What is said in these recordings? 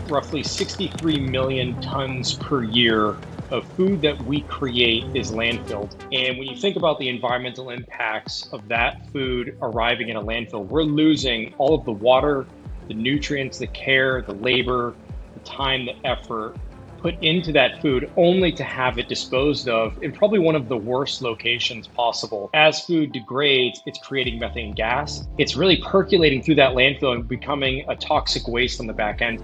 roughly 63 million tons per year of food that we create is landfilled. And when you think about the environmental impacts of that food arriving in a landfill, we're losing all of the water, the nutrients, the care, the labor, the time, the effort put into that food only to have it disposed of in probably one of the worst locations possible. As food degrades, it's creating methane gas. It's really percolating through that landfill and becoming a toxic waste on the back end.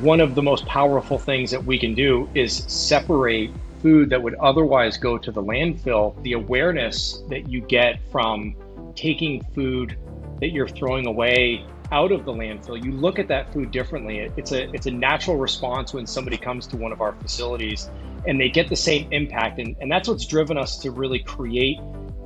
One of the most powerful things that we can do is separate food that would otherwise go to the landfill. The awareness that you get from taking food that you're throwing away out of the landfill, you look at that food differently. It's a natural response when somebody comes to one of our facilities and they get the same impact. And that's what's driven us to really create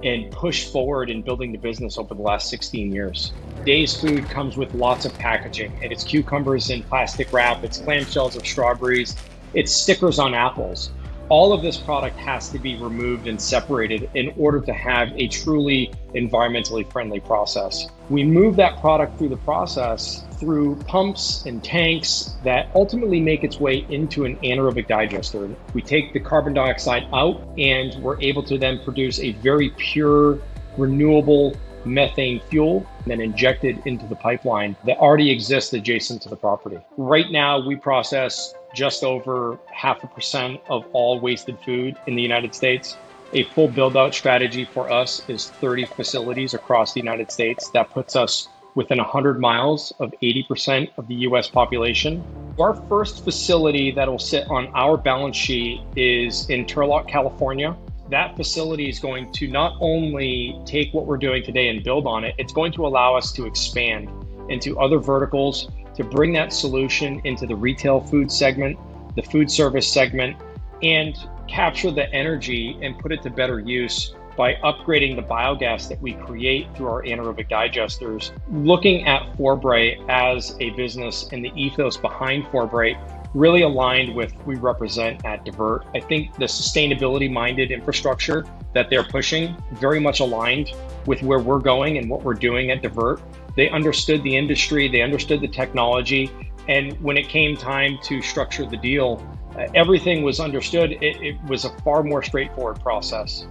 and push forward in building the business over the last 16 years. Dave's food comes with lots of packaging, and it's cucumbers in plastic wrap, it's clamshells of strawberries, it's stickers on apples. All of this product has to be removed and separated in order to have a truly environmentally friendly process. We move that product through the process through pumps and tanks that ultimately make its way into an anaerobic digester. We take the carbon dioxide out and we're able to then produce a very pure, renewable methane fuel and then inject it into the pipeline that already exists adjacent to the property. Right now, we process just over 0.5% of all wasted food in the United States. A full build-out strategy for us is 30 facilities across the United States. That puts us within 100 miles of 80% of the US population. Our first facility that will sit on our balance sheet is in Turlock, California. That facility is going to not only take what we're doing today and build on it, it's going to allow us to expand into other verticals, to bring that solution into the retail food segment, the food service segment, and capture the energy and put it to better use by upgrading the biogas that we create through our anaerobic digesters. Looking at Forbright as a business and the ethos behind Forbright really aligned with what we represent at Divert. I think the sustainability-minded infrastructure that they're pushing very much aligned with where we're going and what we're doing at Divert. They understood the industry, they understood the technology, and when it came time to structure the deal, everything was understood. It was a far more straightforward process.